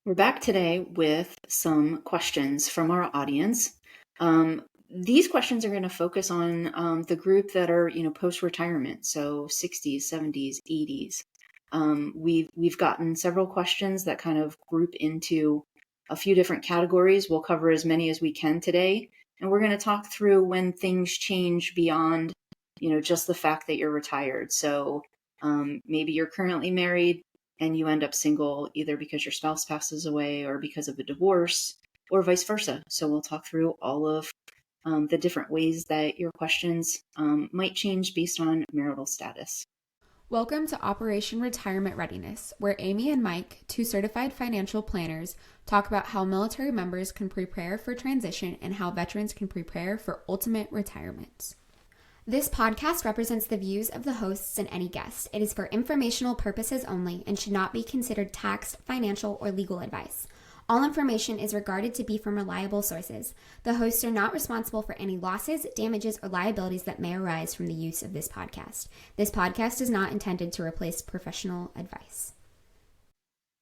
We're back today with some questions from our audience. These questions are going to focus on the group that are, post-retirement, so 60s, 70s, 80s. We've gotten several questions that kind of group into a few different categories. We'll cover as many as we can today, and we're going to talk through when things change beyond, just the fact that you're retired. So maybe you're currently married and you end up single either because your spouse passes away or because of a divorce or vice versa. So we'll talk through all of the different ways that your questions might change based on marital status. Welcome to Operation Retirement Readiness, where Amy and Mike, two certified financial planners, talk about how military members can prepare for transition and how veterans can prepare for ultimate retirement. This podcast represents the views of the hosts and any guest. It is for informational purposes only and should not be considered tax, financial, or legal advice. All information is regarded to be from reliable sources. The hosts are not responsible for any losses, damages, or liabilities that may arise from the use of this podcast. This podcast is not intended to replace professional advice.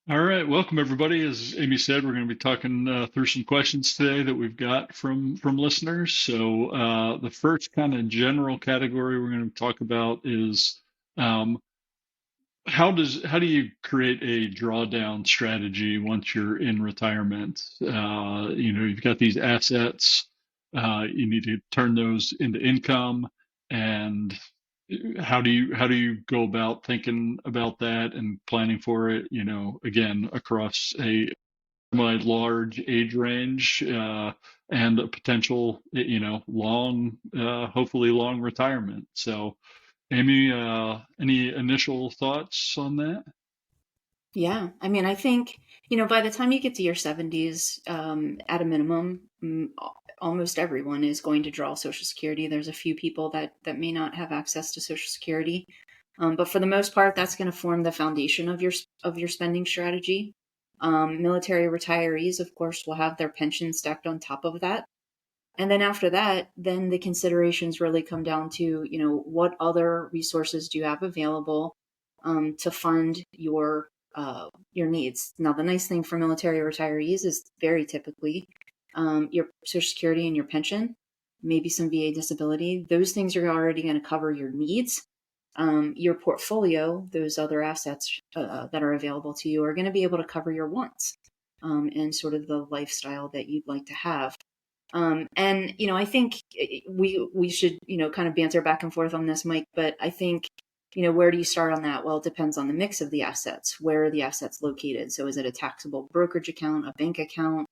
All right, welcome everybody. As Amy said, we're going to be talking through some questions today that we've got from listeners. So the first kind of general category we're going to talk about is how do you create a drawdown strategy once you're in retirement? You've got these assets, you need to turn those into income, and how do you go about thinking about that and planning for it? Again, across a large age range and a potential, hopefully long retirement. So, Amy, any initial thoughts on that? Yeah, I mean, I think, by the time you get to your 70s, at a minimum, almost everyone is going to draw Social Security. There's a few people that may not have access to Social Security. But for the most part, that's going to form the foundation of your spending strategy. Military retirees, of course, will have their pension stacked on top of that. And then after that, then the considerations really come down to, what other resources do you have available to fund your needs. Now, the nice thing for military retirees is very typically your Social Security and your pension, maybe some VA disability. Those things are already going to cover your needs. Your portfolio, those other assets that are available to you, are going to be able to cover your wants and sort of the lifestyle that you'd like to have. I think we should, kind of banter back and forth on this, Mike, but I think, where do you start on that? Well, it depends on the mix of the assets. Where are the assets located? So is it a taxable brokerage account, a bank account?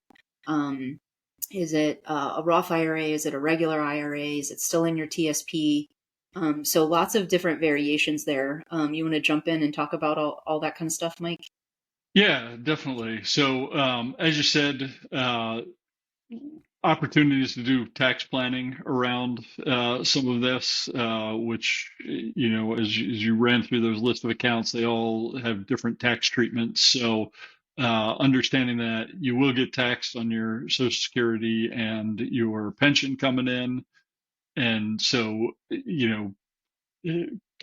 Is it a Roth IRA? Is it a regular IRA? Is it still in your TSP? So lots of different variations there. You want to jump in and talk about all that kind of stuff, Mike? Yeah, definitely. So as you said, opportunities to do tax planning around some of this, which, as you ran through those list of accounts, they all have different tax treatments. So understanding that you will get taxed on your Social Security and your pension coming in. And so, kind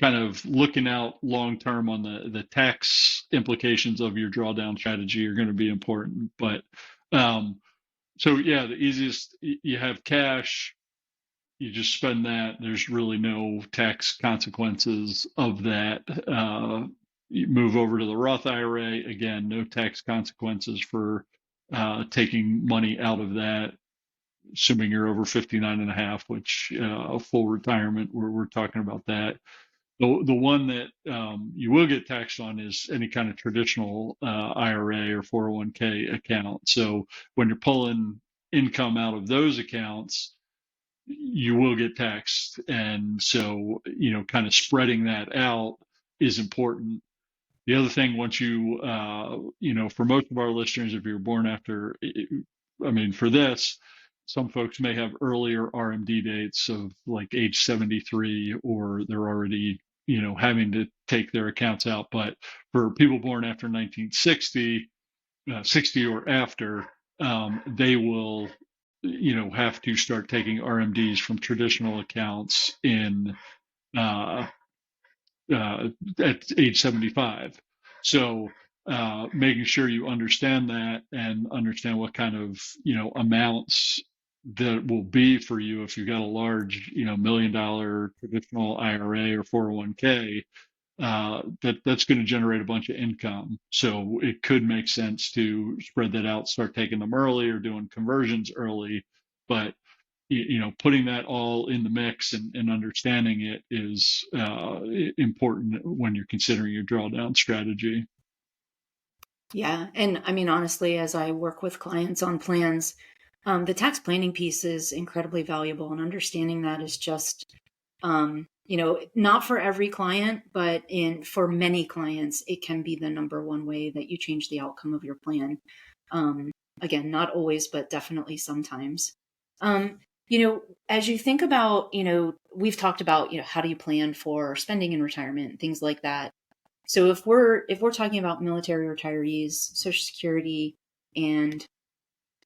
of looking out long term on the tax implications of your drawdown strategy are going to be important. But so yeah, the easiest, you have cash, you just spend that. There's really no tax consequences of that. You move over to the Roth IRA, again, no tax consequences for taking money out of that, assuming you're over 59 and a half, which full retirement, we're talking about that. The one that you will get taxed on is any kind of traditional IRA or 401k account. So when you're pulling income out of those accounts, you will get taxed. And so, kind of spreading that out is important. The other thing, once you, for most of our listeners, if you're born after, for this, some folks may have earlier RMD dates of like age 73, or they're already, having to take their accounts out. But for people born after 1960, 60 or after, they will, have to start taking RMDs from traditional accounts in at age 75. So making sure you understand that and understand what kind of amounts that will be for you if you've got a large $1 million traditional IRA or 401k. That's going to generate a bunch of income. So it could make sense to spread that out, start taking them early or doing conversions early. But putting that all in the mix and understanding it is important when you're considering your drawdown strategy. Yeah. And I mean, honestly, as I work with clients on plans, the tax planning piece is incredibly valuable. And understanding that is just, not for every client, but for many clients, it can be the number one way that you change the outcome of your plan. Um, Again, not always, but definitely sometimes. Um, as you think about, we've talked about, how do you plan for spending in retirement, things like that. So if we're talking about military retirees, Social Security and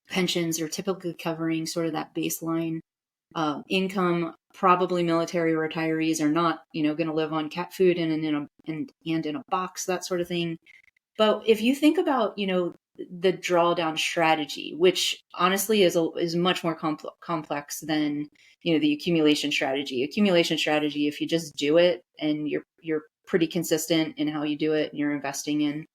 pensions are typically covering sort of that baseline income. Probably military retirees are not, going to live on cat food and in a box, that sort of thing. But if you think about, the drawdown strategy, which honestly is much more complex than the accumulation strategy. Accumulation strategy, if you just do it and you're pretty consistent in how you do it, and you're investing in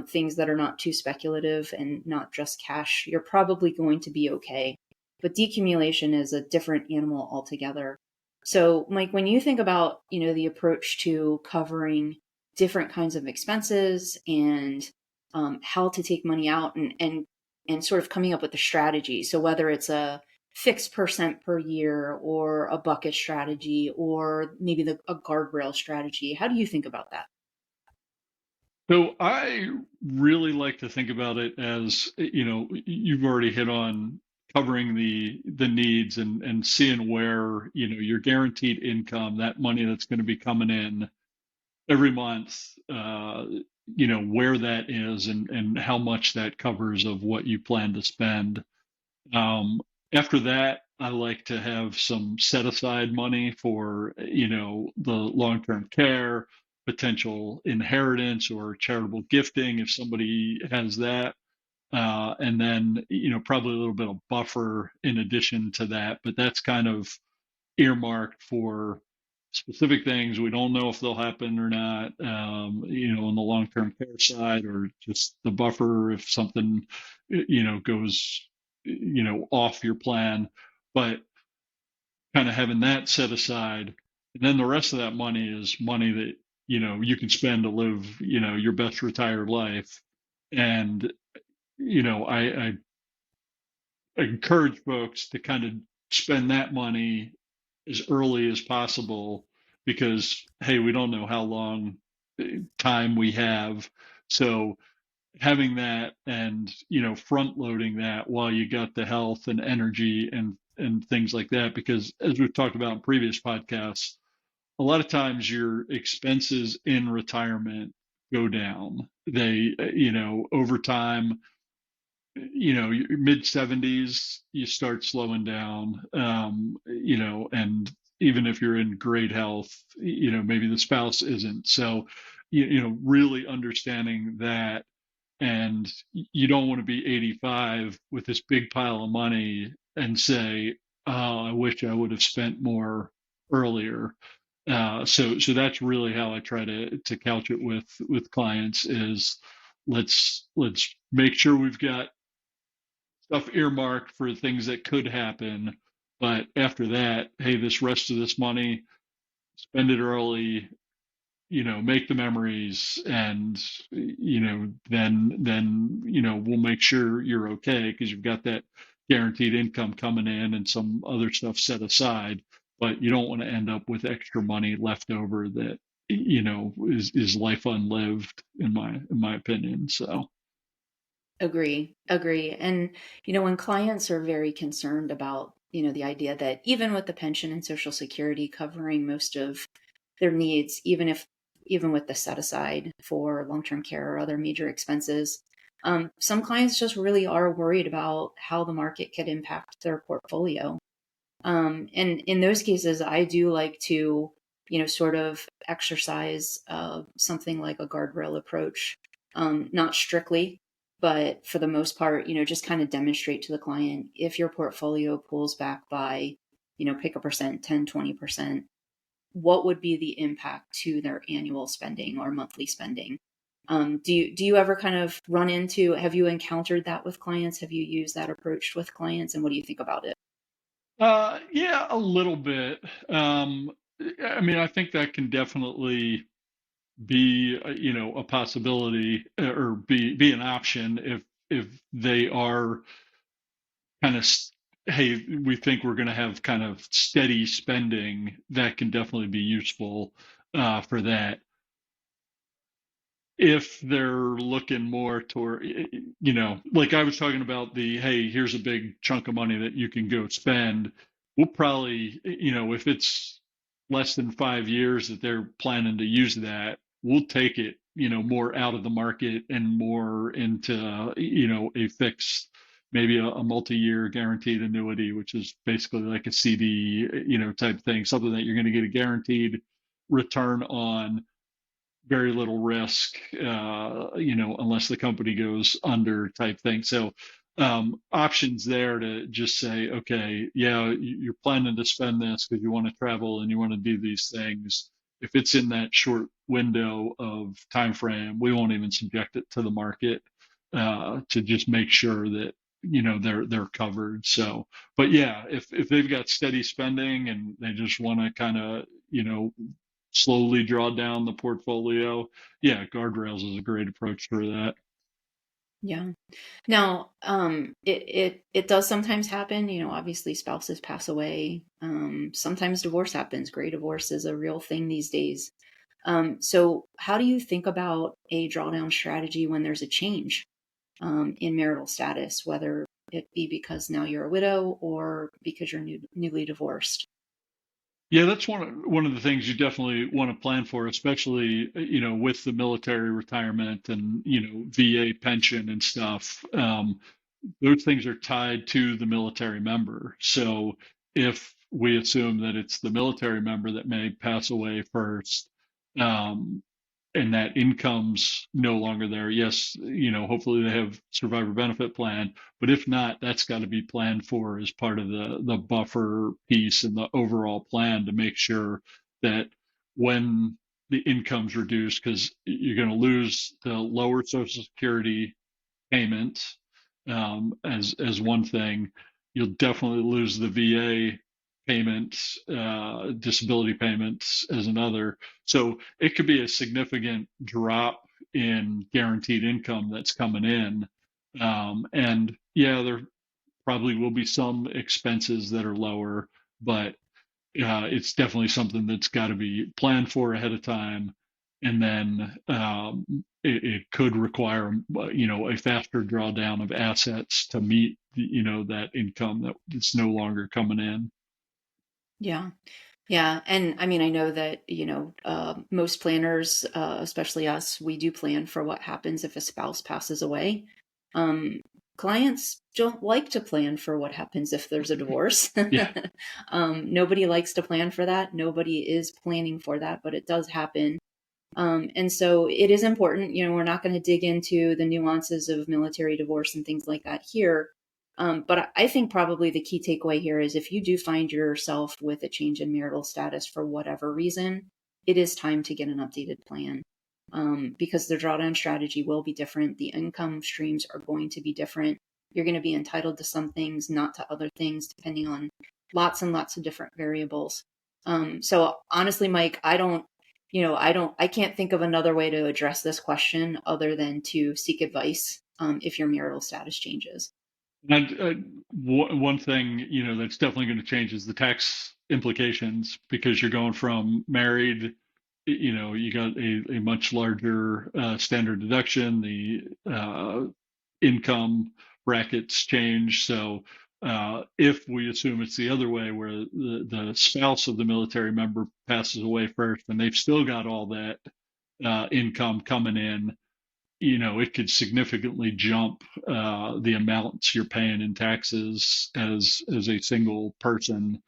things that are not too speculative and not just cash, you're probably going to be okay. But decumulation is a different animal altogether. So, Mike, when you think about the approach to covering different kinds of expenses and how to take money out and sort of coming up with a strategy. So whether it's a fixed percent per year or a bucket strategy or maybe a guardrail strategy, how do you think about that? So I really like to think about it as, you've already hit on covering the needs and seeing where, your guaranteed income, that money that's going to be coming in every month, where that is and how much that covers of what you plan to spend. Um, After that, I like to have some set aside money for, the long term care, potential inheritance, or charitable gifting if somebody has that. And then, probably a little bit of buffer in addition to that. But that's kind of earmarked for specific things. We don't know if they'll happen or not, on the long term care side, or just the buffer if something, goes, off your plan. But kind of having that set aside. And then the rest of that money is money that, you can spend to live, your best retired life. And, I encourage folks to kind of spend that money as early as possible because hey, we don't know how long time we have. So having that and front loading that while you got the health and energy and things like that, because as we've talked about in previous podcasts, a lot of times your expenses in retirement go down. They over time, your mid 70s, you start slowing down, and even if you're in great health, maybe the spouse isn't. So, really understanding that. And you don't want to be 85 with this big pile of money and say, oh, I wish I would have spent more earlier. So that's really how I try to couch it with clients is let's make sure we've got stuff earmarked for things that could happen. But after that, hey, this rest of this money, spend it early, make the memories, and then we'll make sure you're okay because you've got that guaranteed income coming in and some other stuff set aside. But you don't want to end up with extra money left over that is life unlived in my opinion. So. Agree. And, when clients are very concerned about, the idea that even with the pension and Social Security covering most of their needs, even with the set aside for long-term care or other major expenses, some clients just really are worried about how the market could impact their portfolio. And in those cases, I do like to, sort of exercise something like a guardrail approach. not strictly, but for the most part, just kind of demonstrate to the client if your portfolio pulls back by, pick a percent, 10, 20%, what would be the impact to their annual spending or monthly spending? Do you ever kind of run into, have you encountered that with clients? Have you used that approach with clients? And what do you think about it? Yeah, a little bit. I mean, I think that can definitely be a possibility, or be an option if they are kind of, hey, we think we're going to have kind of steady spending. That can definitely be useful for that. If they're looking more toward, like I was talking about, the, hey, here's a big chunk of money that you can go spend, we'll probably, if it's less than 5 years that they're planning to use that, we'll take it, more out of the market and more into, a fixed, maybe a multi-year guaranteed annuity, which is basically like a CD, type thing, something that you're going to get a guaranteed return on, very little risk, unless the company goes under, type thing. So options there to just say, okay, yeah, you're planning to spend this because you want to travel and you want to do these things. If it's in that short window of time frame, we won't even subject it to the market, to just make sure that they're covered. So, but yeah, if they've got steady spending and they just want to kind of slowly draw down the portfolio, yeah, guardrails is a great approach for that. Yeah. Now, it does sometimes happen. Obviously spouses pass away. Sometimes divorce happens. Gray divorce is a real thing these days. So how do you think about a drawdown strategy when there's a change in marital status, whether it be because now you're a widow or because you're newly divorced? Yeah, that's one of the things you definitely want to plan for, especially with the military retirement and VA pension and stuff. Those things are tied to the military member. So if we assume that it's the military member that may pass away first, um, and that income's no longer there, yes, hopefully they have survivor benefit plan. But if not, that's got to be planned for as part of the buffer piece and the overall plan, to make sure that when the income's reduced, because you're going to lose the lower Social Security payment, as one thing. You'll definitely lose the VA payments, disability payments as another. So it could be a significant drop in guaranteed income that's coming in. And yeah, there probably will be some expenses that are lower, but it's definitely something that's got to be planned for ahead of time. And then it could require, a faster drawdown of assets to meet, that income that's no longer coming in. Yeah. Yeah. And I mean, I know that, most planners, especially us, we do plan for what happens if a spouse passes away. Um, Clients don't like to plan for what happens if there's a divorce. Yeah. Nobody likes to plan for that. Nobody is planning for that, but it does happen. And so it is important, we're not going to dig into the nuances of military divorce and things like that here. But I think probably the key takeaway here is if you do find yourself with a change in marital status for whatever reason, it is time to get an updated plan. Because the drawdown strategy will be different. The income streams are going to be different. You're going to be entitled to some things, not to other things, depending on lots and lots of different variables. So honestly, Mike, I can't think of another way to address this question other than to seek advice if your marital status changes. And one thing, that's definitely going to change is the tax implications, because you're going from married, you got a much larger standard deduction. The income brackets change. So if we assume it's the other way, where the spouse of the military member passes away first and they've still got all that income coming in, it could significantly jump the amounts you're paying in taxes as a single person.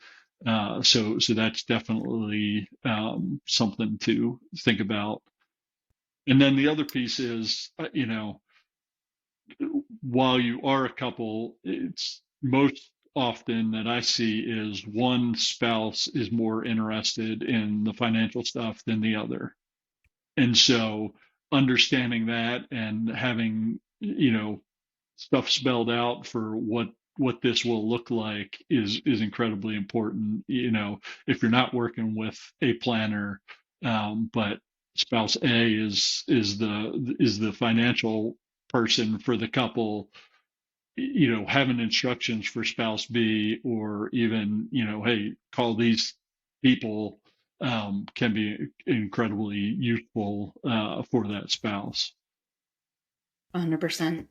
So that's definitely something to think about. And then the other piece is, while you are a couple, it's most often that I see is one spouse is more interested in the financial stuff than the other. And so understanding that and having, stuff spelled out for what this will look like is incredibly important. If you're not working with a planner, but spouse A is the financial person for the couple, having instructions for spouse B, or even, hey, call these people, can be incredibly useful for that spouse. 100%.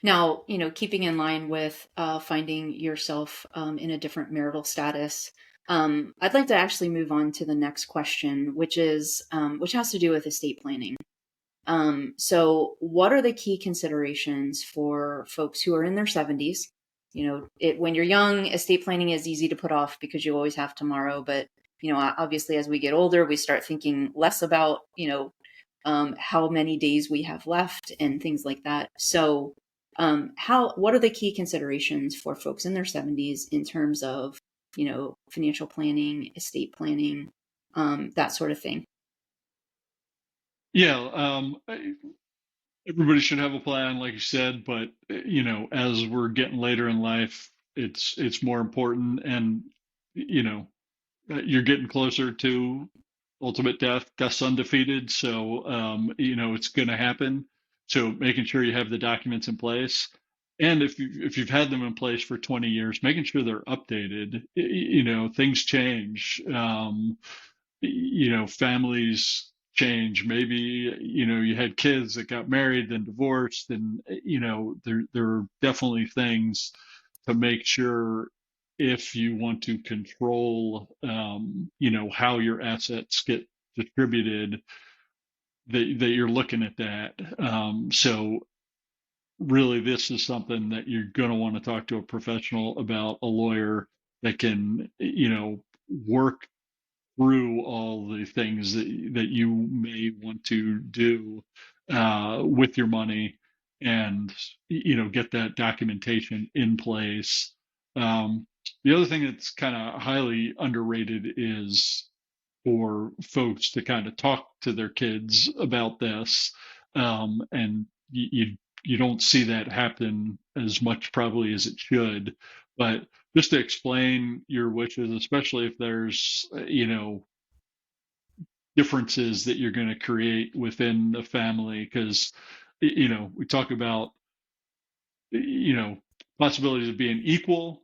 Now, keeping in line with finding yourself in a different marital status, I'd like to actually move on to the next question, which has to do with estate planning. So, what are the key considerations for folks who are in their 70s? When you're young, estate planning is easy to put off because you always have tomorrow. But obviously, as we get older, we start thinking less about how many days we have left and things like that. So, what are the key considerations for folks in their 70s in terms of financial planning, estate planning, that sort of thing? Yeah, everybody should have a plan, like you said, but as we're getting later in life, it's more important, and you know, you're getting closer to ultimate death. Death's undefeated, so it's going to happen. So making sure you have the documents in place, and if you've had them in place for 20 years, making sure they're updated. Things change. Families change. Maybe you had kids that got married, then divorced, and there are definitely things to make sure, if you want to control, how your assets get distributed, that you're looking at that. So really, this is something that you're going to want to talk to a professional about, a lawyer that can, work through all the things that you may want to do with your money, and get that documentation in place. The other thing that's kind of highly underrated is for folks to kind of talk to their kids about this, and you don't see that happen as much probably as it should, but just to explain your wishes, especially if there's differences that you're going to create within the family, because we talk about you know possibilities of being equal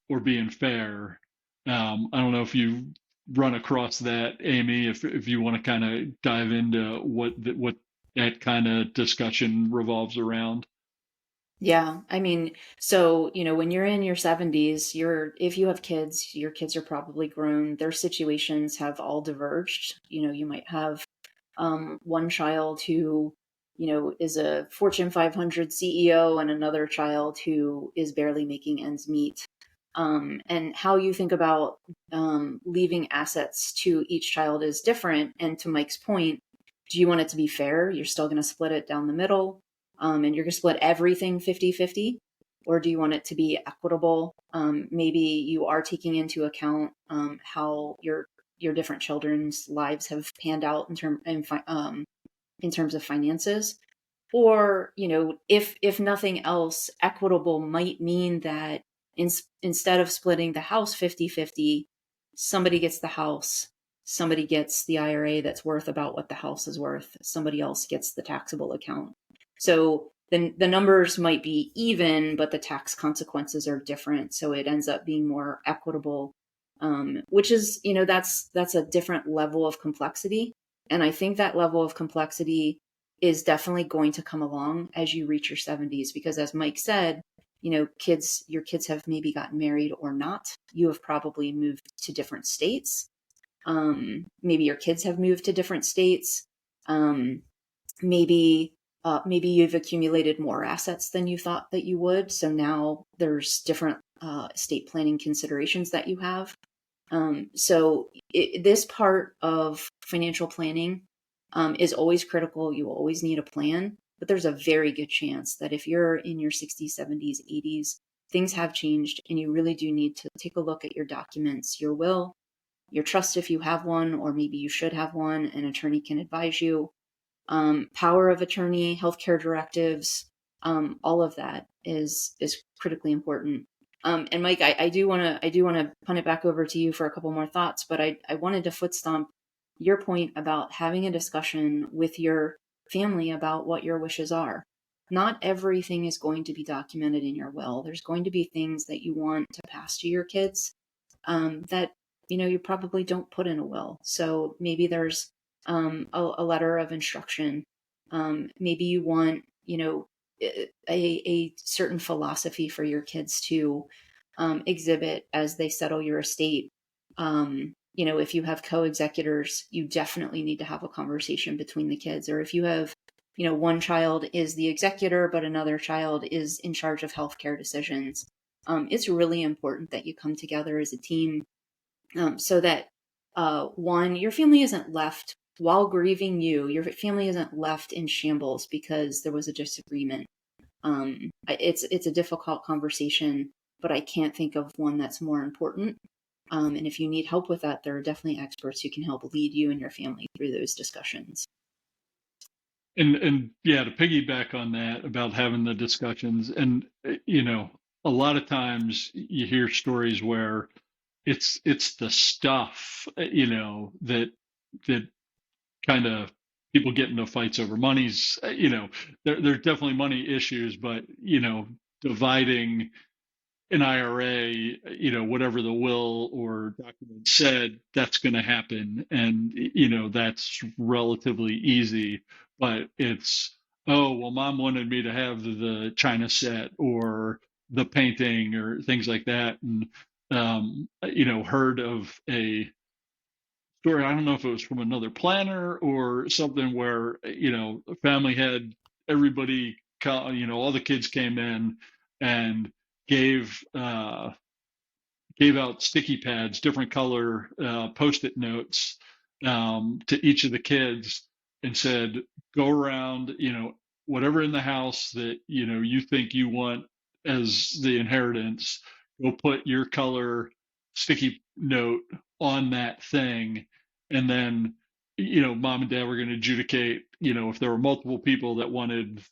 or being fair. I don't know if you run across that, Amy. If you want to kind of dive into what that kind of discussion revolves around. Yeah, I mean, so, when you're in your 70s, if you have kids, your kids are probably grown. Their situations have all diverged. You might have one child who, is a Fortune 500 CEO, and another child who is barely making ends meet. And how you think about leaving assets to each child is different. And to Mike's point, do you want it to be fair? You're still going to split it down the middle, and you're going to split everything 50-50? Or do you want it to be equitable? Maybe you are taking into account how your different children's lives have panned out in terms of finances. Or, if nothing else, equitable might mean that instead of splitting the house 50-50, somebody gets the house, somebody gets the IRA that's worth about what the house is worth, somebody else gets the taxable account. So then the numbers might be even, but the tax consequences are different. So it ends up being more equitable, which is, that's a different level of complexity. And I think that level of complexity is definitely going to come along as you reach your 70s, because as Mike said, your kids have maybe gotten married or not. You have probably moved to different states. Maybe your kids have moved to different states. Maybe you've accumulated more assets than you thought that you would. So now there's different estate planning considerations that you have. So this part of financial planning is always critical. You always need a plan, but there's a very good chance that if you're in your 60s, 70s, 80s, things have changed and you really do need to take a look at your documents, your will, your trust if you have one, or maybe you should have one. An attorney can advise you. Power of attorney, healthcare directives, all of that is critically important. And Mike, I do want to punt it back over to you for a couple more thoughts, but I wanted to foot stomp your point about having a discussion with your family about what your wishes are. Not everything is going to be documented in your will. There's going to be things that you want to pass to your kids, that you probably don't put in a will. So maybe there's a letter of instruction. Maybe you want a certain philosophy for your kids to exhibit as they settle your estate. If you have co-executors, you definitely need to have a conversation between the kids. Or if you have, one child is the executor, but another child is in charge of healthcare decisions. It's really important that you come together as a team, so that one, your family isn't left while grieving you. Your family isn't left in shambles because there was a disagreement. It's a difficult conversation, but I can't think of one that's more important. And if you need help with that, there are definitely experts who can help lead you and your family through those discussions. And yeah, to piggyback on that about having the discussions, and a lot of times you hear stories where it's the stuff, that kind of people get into fights over monies. There's definitely money issues, but dividing an IRA, whatever the will or document said, that's going to happen. And, that's relatively easy. But it's, oh, well, mom wanted me to have the China set or the painting or things like that. And, heard of a story. I don't know if it was from another planner or something where, the family had everybody, all the kids came in and gave gave out sticky pads, different color post-it notes, to each of the kids, and said, "Go around, whatever in the house that you think you want as the inheritance, go put your color sticky note on that thing, and then." Mom and dad were going to adjudicate, if there were multiple people that wanted,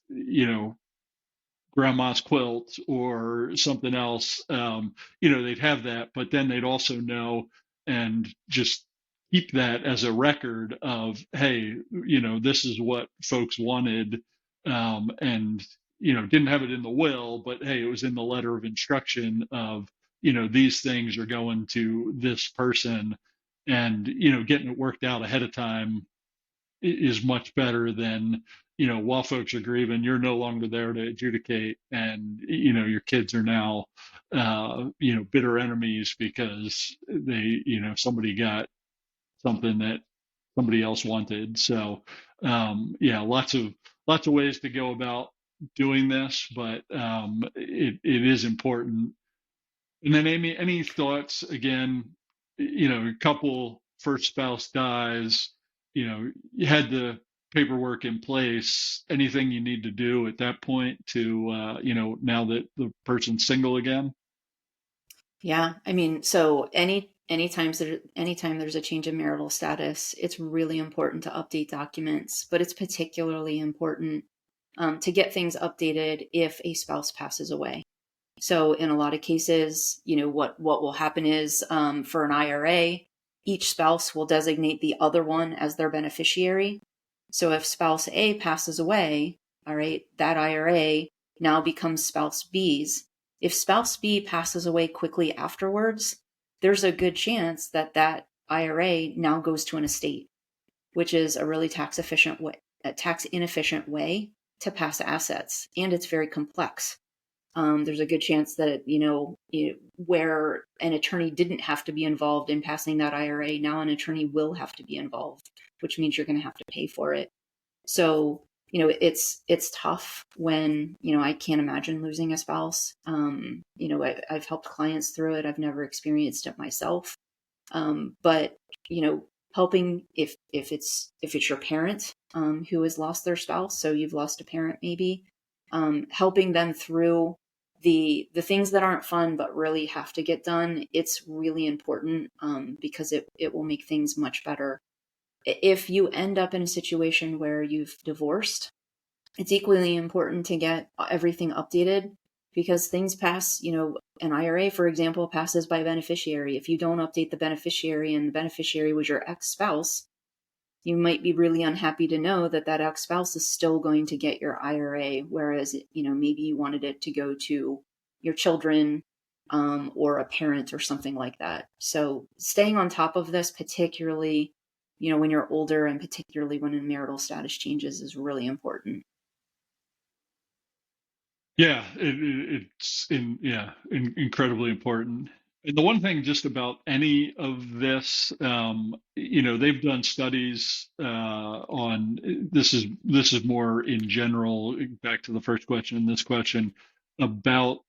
grandma's quilt or something else, they'd have that, but then they'd also know and just keep that as a record of, hey, this is what folks wanted, and didn't have it in the will, but hey, it was in the letter of instruction of, these things are going to this person, and getting it worked out ahead of time is much better than, while folks are grieving, you're no longer there to adjudicate, and your kids are now bitter enemies because they somebody got something that somebody else wanted. So yeah, lots of ways to go about doing this, but it is important. And then, Amy, any thoughts again? A couple, first spouse dies, you had the paperwork in place. Anything you need to do at that point to, now that the person's single again? Yeah, I mean, so anytime there's a change in marital status, it's really important to update documents, but it's particularly important to get things updated if a spouse passes away. So in a lot of cases, what will happen is, for an IRA, each spouse will designate the other one as their beneficiary. So if spouse A passes away, all right, that IRA now becomes spouse B's. If spouse B passes away quickly afterwards, there's a good chance that that IRA now goes to an estate, which is a really tax inefficient way to pass assets, and it's very complex. There's a good chance that, where an attorney didn't have to be involved in passing that IRA, now an attorney will have to be involved, which means you're going to have to pay for it. So, it's tough when, I can't imagine losing a spouse. I've helped clients through it. I've never experienced it myself. But, helping if it's your parent who has lost their spouse, so you've lost a parent maybe, helping them through the things that aren't fun but really have to get done. It's really important because it will make things much better. If you end up in a situation where you've divorced, it's equally important to get everything updated because things pass, an IRA, for example, passes by beneficiary. If you don't update the beneficiary and the beneficiary was your ex-spouse, you might be really unhappy to know that that ex-spouse is still going to get your IRA, whereas, maybe you wanted it to go to your children or a parent or something like that. So staying on top of this, particularly, when you're older and particularly when a marital status changes, is really important. Yeah, incredibly important. And the one thing just about any of this, they've done studies on this is more in general, back to the first question and this question about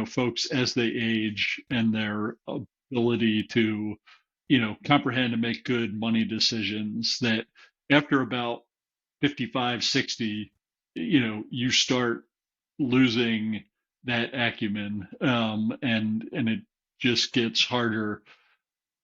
folks as they age and their ability to comprehend and make good money decisions. That after about 55, 60, you start losing that acumen, and it just gets harder.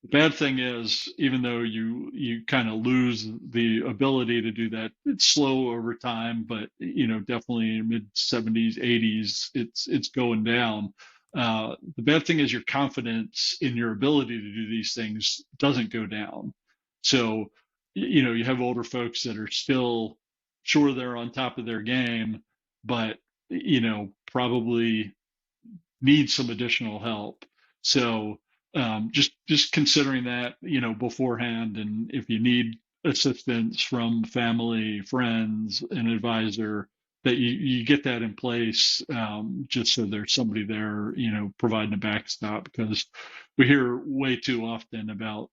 The bad thing is, even though you kind of lose the ability to do that, it's slow over time, but definitely in mid 70s, 80s, it's going down. The bad thing is your confidence in your ability to do these things doesn't go down. So, you have older folks that are still sure they're on top of their game, but probably need some additional help. So just considering that beforehand, and if you need assistance from family, friends, an advisor, that you get that in place, just so there's somebody there providing a backstop, because we hear way too often about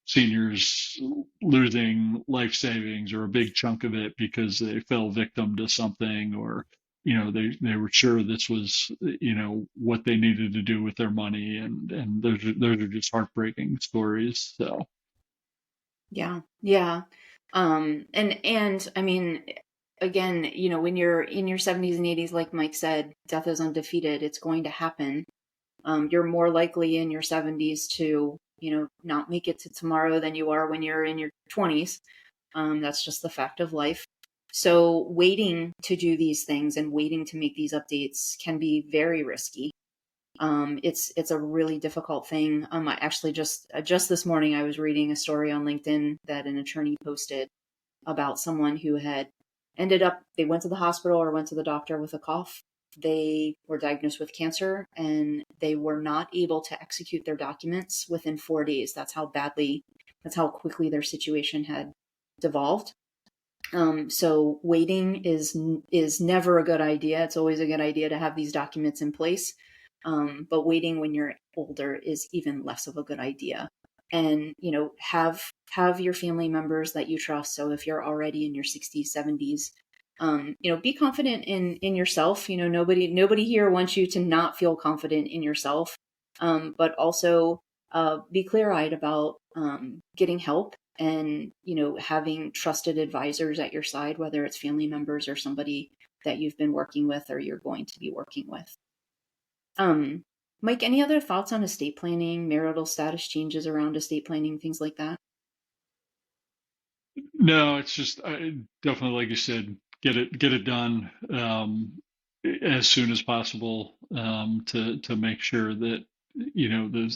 seniors losing life savings or a big chunk of it because they fell victim to something, or they were sure this was what they needed to do with their money, and those are just heartbreaking stories. So Yeah. Yeah. And I mean, again, when you're in your 70s and 80s, like Mike said, death is undefeated. It's going to happen. You're more likely in your 70s to, not make it to tomorrow than you are when you're in your 20s. That's just the fact of life. So waiting to do these things and waiting to make these updates can be very risky. It's a really difficult thing. I actually just this morning I was reading a story on LinkedIn that an attorney posted about someone who had ended up, they went to the hospital or went to the doctor with a cough. They were diagnosed with cancer and they were not able to execute their documents within 4 days. That's how quickly their situation had devolved. So waiting is never a good idea. It's always a good idea to have these documents in place. But waiting when you're older is even less of a good idea. And have your family members that you trust. So if you're already in your 60s, 70s, be confident in yourself. Nobody here wants you to not feel confident in yourself. But also be clear-eyed about getting help and having trusted advisors at your side, whether it's family members or somebody that you've been working with or you're going to be working with. Mike, any other thoughts on estate planning, marital status changes around estate planning, things like that? no, it's just definitely, like you said, get it done as soon as possible, to make sure that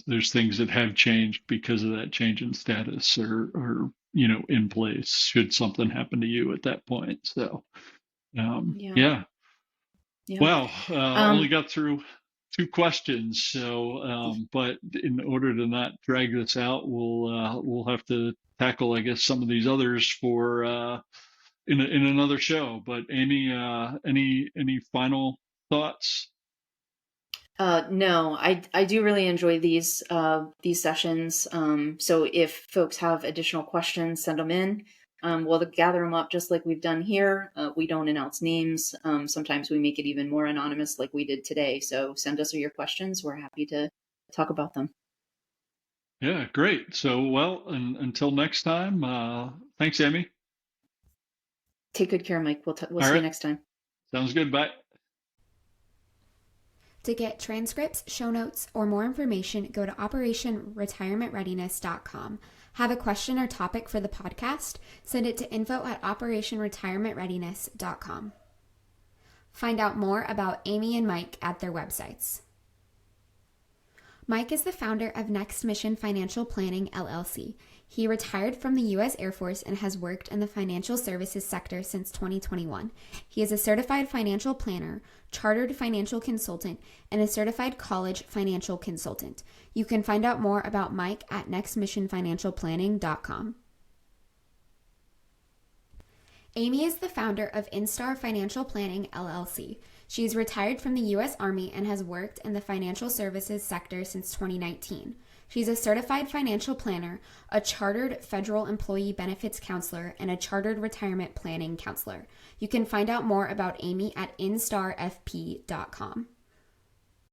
there's things that have changed because of that change in status, or in place should something happen to you at that point. So Yeah, yeah. yeah. Wow, only Um, got through two questions. So, but in order to not drag this out, we'll have to tackle, I guess, some of these others for in another show. But Amy, any final thoughts? no, I do really enjoy these sessions. So if folks have additional questions, send them in. We'll gather them up just like we've done here. We don't announce names. Sometimes we make it even more anonymous, like we did today. So send us your questions. We're happy to talk about them. Yeah, great. So, well, until next time, thanks, Amy. Take good care, Mike. We'll All see you right. next time. Sounds good. Bye. To get transcripts, show notes, or more information, go to operationretirementreadiness.com. Have a question or topic for the podcast? Send it to info@operationretirementreadiness.com. Find out more about Amy and Mike at their websites. Mike is the founder of Next Mission Financial Planning, LLC. He retired from the U.S. Air Force and has worked in the financial services sector since 2021. He is a certified financial planner, chartered financial consultant, and a certified college financial consultant. You can find out more about Mike at nextmissionfinancialplanning.com. Amy is the founder of Instar Financial Planning, LLC. She is retired from the U.S. Army and has worked in the financial services sector since 2019. She's a certified financial planner, a chartered federal employee benefits counselor, and a chartered retirement planning counselor. You can find out more about Amy at instarfp.com.